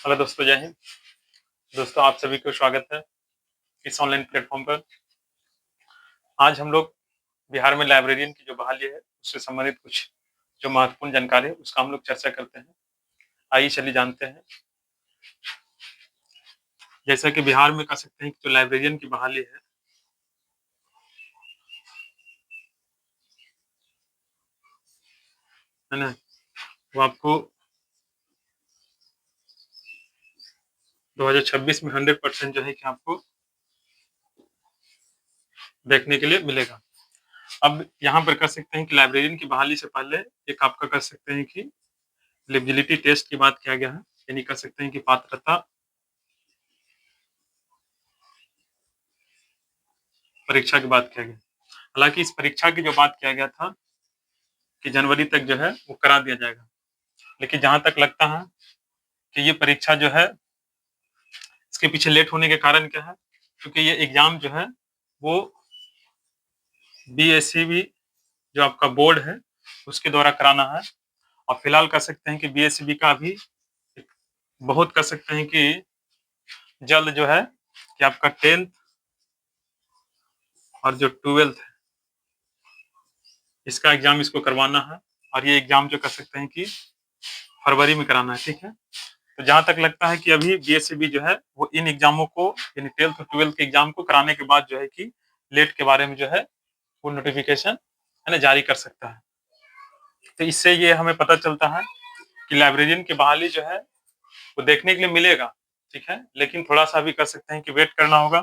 Hello दोस्तों, जय हिंद। दोस्तों, आप सभी को स्वागत है इस ऑनलाइन प्लेटफॉर्म पर। आज हम लोग बिहार में लाइब्रेरियन की जो बहाली है उससे संबंधित कुछ जो महत्वपूर्ण जानकारी है उसका हम लोग चर्चा करते हैं। आइए चलिए जानते हैं। जैसा कि बिहार में कह सकते हैं कि जो लाइब्रेरियन की बहाली है ना, वो आपको 2026 में 100% जो है कि आपको देखने के लिए मिलेगा। अब यहाँ पर कह सकते हैं कि लाइब्रेरियन की बहाली से पहले एक आपका कह सकते हैं कि एलिजिबिलिटी टेस्ट की बात किया गया है, यानी कह सकते हैं कि पात्रता परीक्षा की बात किया गया। हालांकि इस परीक्षा की जो बात किया गया था कि जनवरी तक जो है वो करा दिया जाएगा, लेकिन जहां तक लगता है कि ये परीक्षा जो है इसके पीछे लेट होने के कारण क्या है, क्योंकि ये एग्जाम जो है वो बीएससीबी जो आपका बोर्ड है उसके द्वारा कराना है। और फिलहाल कह सकते हैं कि बीएससीबी का अभी बहुत कह सकते हैं कि जल्द जो है कि आपका 10th और जो 12th है इसका एग्जाम इसको करवाना है। और ये एग्जाम जो कह सकते हैं कि फरवरी में कराना है। ठीक है, तो जहां तक लगता है कि अभी बीएससीबी जो है वो इन एग्जामों को यानी 12th और 12th के एग्जाम को कराने के बाद जो है कि लेट के बारे में जो है वो नोटिफिकेशन है ना जारी कर सकता है। तो इससे ये हमें पता चलता है कि लाइब्रेरियन की बहाली जो है वो देखने के लिए मिलेगा। ठीक है, लेकिन थोड़ा सा भी कर सकते हैं कि वेट करना होगा,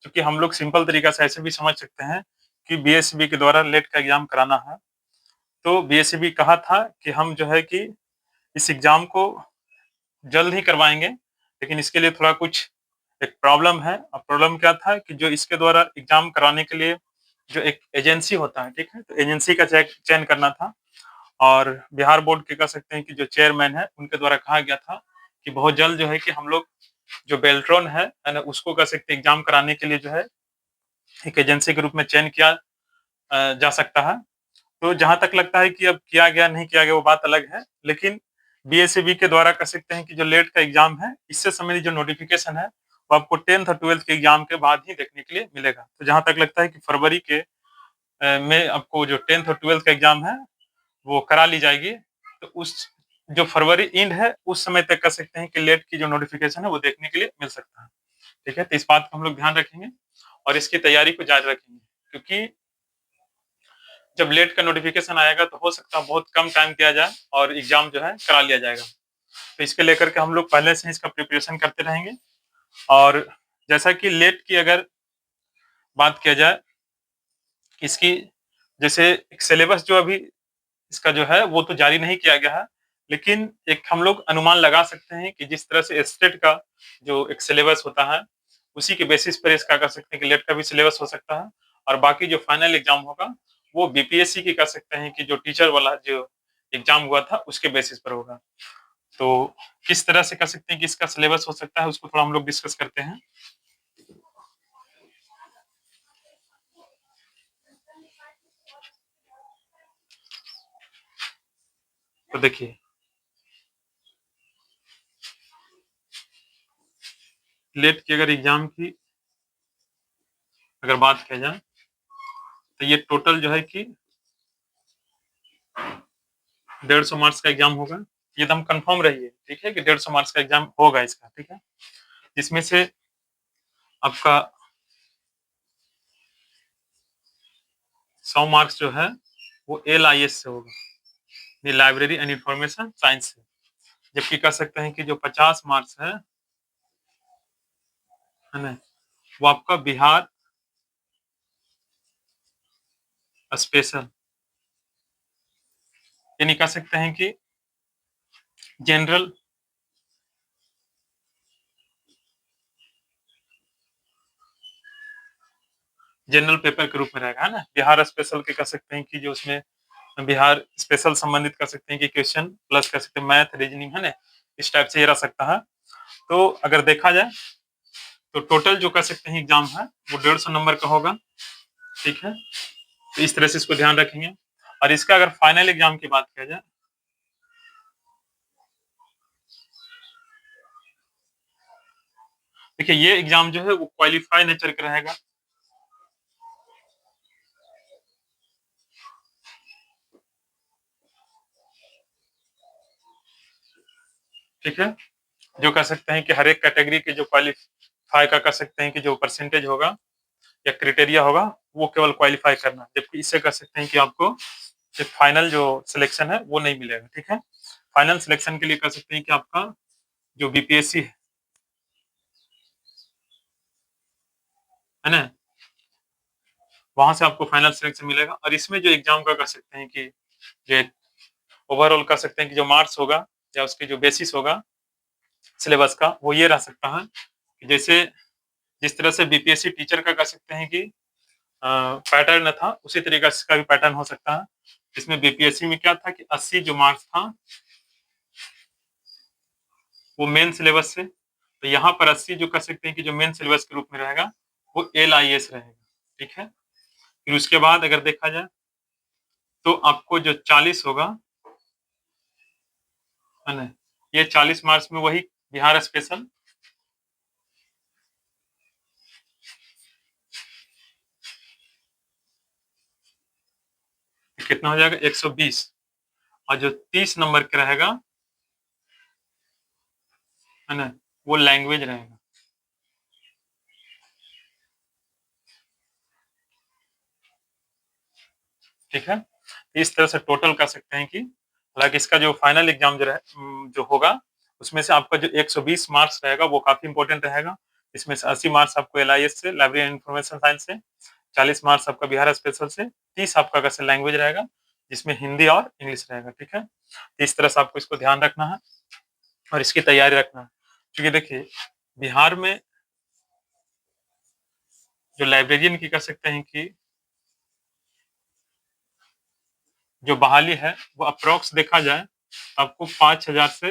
क्योंकि हम लोग सिंपल तरीका से ऐसे भी समझ सकते हैं कि बीएससीबी के द्वारा लेट का एग्जाम कराना है। तो बीएससीबी कहा था कि हम जो है कि इस एग्जाम को जल्द ही करवाएंगे, लेकिन इसके लिए थोड़ा कुछ एक प्रॉब्लम है। और प्रॉब्लम क्या था कि जो इसके द्वारा एग्जाम कराने के लिए जो एक एजेंसी होता है, ठीक है, तो एजेंसी का चयन करना था। और बिहार बोर्ड के कह सकते हैं कि जो चेयरमैन है उनके द्वारा कहा गया था कि बहुत जल्द जो है कि हम लोग जो बेल्ट्रॉन है ना उसको कह सकते हैं एग्जाम कराने के लिए जो है एक एजेंसी के रूप में चयन किया जा सकता है। तो जहां तक लगता है कि अब किया गया नहीं किया गया वो बात अलग है, लेकिन बीएससीबी के द्वारा कह सकते हैं कि जो लेट का एग्जाम है इससे संबंधित जो नोटिफिकेशन है वो आपको 10th और 12th के एग्जाम के बाद ही देखने के लिए मिलेगा। तो जहां तक लगता है कि फरवरी के में आपको जो 10th और 12th का एग्जाम है वो करा ली जाएगी। तो उस जो फरवरी एंड है उस समय तक कह सकते हैं कि लेट की जो नोटिफिकेशन है वो देखने के लिए मिल सकता है। ठीक है, तो इस बात को हम लोग ध्यान रखेंगे और इसकी तैयारी को जारी रखेंगे, क्योंकि जब लेट का नोटिफिकेशन आएगा तो हो सकता है बहुत कम टाइम दिया जाए और एग्जाम जो है करा लिया जाएगा। तो इसके लेकर के हम लोग पहले से इसका प्रिपरेशन करते रहेंगे। और जैसा कि लेट की अगर बात किया जाए, इसकी जैसे एक सिलेबस जो अभी इसका जो है वो तो जारी नहीं किया गया है, लेकिन एक हम लोग अनुमान लगा सकते हैं कि जिस तरह से स्टेट का जो एक सिलेबस होता है उसी के बेसिस पर इसका कह सकते हैं कि लेट का भी सिलेबस हो सकता है। और बाकी जो फाइनल एग्जाम होगा वो बीपीएससी की कह सकते हैं कि जो टीचर वाला जो एग्जाम हुआ था उसके बेसिस पर होगा। तो किस तरह से कह सकते हैं कि इसका सिलेबस हो सकता है उसको थोड़ा हम लोग डिस्कस करते हैं। तो देखिए, लेट की अगर एग्जाम की अगर बात किया जाए तो ये टोटल जो है कि 150 मार्क्स का एग्जाम होगा। ये एकदम कंफर्म रहिए, ठीक है, कि 150 मार्क्स का एग्जाम होगा इसका। ठीक है, इसमें से आपका 100 मार्क्स जो है वो LIS से होगा, ये लाइब्रेरी एंड इंफॉर्मेशन साइंस से। जबकि कह सकते हैं कि जो 50 मार्क्स है ना, वो आपका बिहार स्पेशल यानी कह सकते हैं कि जनरल जनरल पेपर के रूप में रहेगा, है ना। बिहार स्पेशल के कह सकते हैं कि जो उसमें बिहार स्पेशल संबंधित कर सकते हैं कि क्वेश्चन प्लस कर सकते हैं मैथ रीजनिंग, है ना, इस टाइप से ये रह सकता है। तो अगर देखा जाए तो टोटल जो कह सकते हैं एग्जाम है वो 150 नंबर का होगा। ठीक है, तो इस तरह से इसको ध्यान रखेंगे। और इसका अगर फाइनल एग्जाम की बात किया जाए देखिए ये एग्जाम जो है वो क्वालिफाई नेचर का रहेगा। ठीक है, जो कह सकते हैं कि हर एक कैटेगरी के जो क्वालिफाई का कह सकते हैं कि जो परसेंटेज होगा या क्राइटेरिया होगा वो केवल क्वालिफाई करना है, जबकि इससे कह सकते हैं कि आपको जो फाइनल जो सिलेक्शन है वो नहीं मिलेगा। ठीक है, फाइनल सिलेक्शन के लिए कह सकते हैं कि आपका जो बीपीएससी है ना, वहां से आपको फाइनल सिलेक्शन मिलेगा। और इसमें जो एग्जाम का कह सकते हैं कि जो ओवरऑल कह सकते हैं कि जो मार्क्स होगा या उसकी जो बेसिस होगा सिलेबस का, वो ये रह सकता है कि जैसे जिस तरह से बीपीएससी टीचर का कह सकते हैं कि पैटर्न था, उसी तरीके से इसका भी पैटर्न हो सकता है। इसमें बीपीएससी में क्या था कि 80 जो मार्क्स था वो मेन सिलेबस से, तो यहाँ पर 80 जो कह सकते हैं कि जो मेन सिलेबस के रूप में रहेगा वो LIS रहेगा। ठीक है, फिर उसके बाद अगर देखा जाए तो आपको जो 40 होगा है ना, ये 40 मार्क्स में वही बिहार स्पेशल कितना हो जाएगा 120, और जो 30 नंबर का रहेगा है ना, वो लैंग्वेज रहेगा। ठीक है, इस तरह से टोटल कर सकते हैं कि हालांकि इसका जो फाइनल एग्जाम जो होगा उसमें से आपका जो 120 मार्क्स रहेगा वो काफी इंपॉर्टेंट रहेगा। इसमें से 80 मार्क्स आपको LIS से, लाइब्रेरी एंड इंफॉर्मेशन साइंस से, 40 मार्क्स आपका बिहार स्पेशल से, 30 आपका कैसे लैंग्वेज रहेगा जिसमें हिंदी और इंग्लिश रहेगा। ठीक है, तो इस तरह से आपको इसको ध्यान रखना है और इसकी तैयारी रखना है। क्योंकि देखिए बिहार में जो लाइब्रेरियन की कह सकते हैं कि जो बहाली है वो अप्रोक्स देखा जाए तो आपको 5,000 से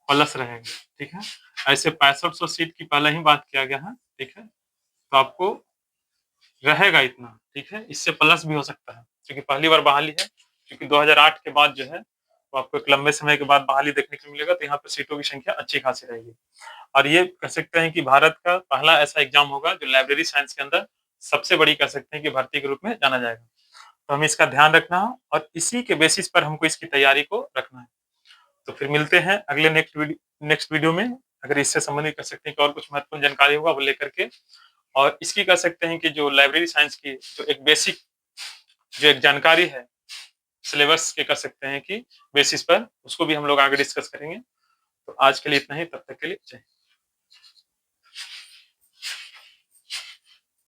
प्लस रहेगा। ठीक है, ऐसे 6500 सीट की पहले ही बात किया गया है। ठीक है, तो आपको रहेगा इतना। ठीक है, इससे प्लस भी हो सकता है क्योंकि पहली बार बहाली है, क्योंकि 2008 के बाद जो है वो आपको एक लंबे समय के बाद बहाली देखने को मिलेगा, तो यहाँ पे सीटों की संख्या अच्छी खासी रहेगी। और ये कह सकते हैं कि भारत का पहला ऐसा एग्जाम होगा जो लाइब्रेरी साइंस के अंदर सबसे बड़ी कह सकते हैं कि भर्ती के रूप में जाना जाएगा। तो हमें इसका ध्यान रखना है और इसी के बेसिस पर हमको इसकी तैयारी को रखना है। तो फिर मिलते हैं अगले नेक्स्ट वीडियो में। अगर इससे संबंधित कर सकते हैं कि और कुछ महत्वपूर्ण जानकारी होगा वो लेकर के, और इसकी कह सकते हैं कि जो लाइब्रेरी साइंस की जो एक बेसिक जो एक जानकारी है सिलेबस के कह सकते हैं कि बेसिस पर, उसको भी हम लोग आगे डिस्कस करेंगे। तो आज के लिए इतना ही, तब तक के लिए जय।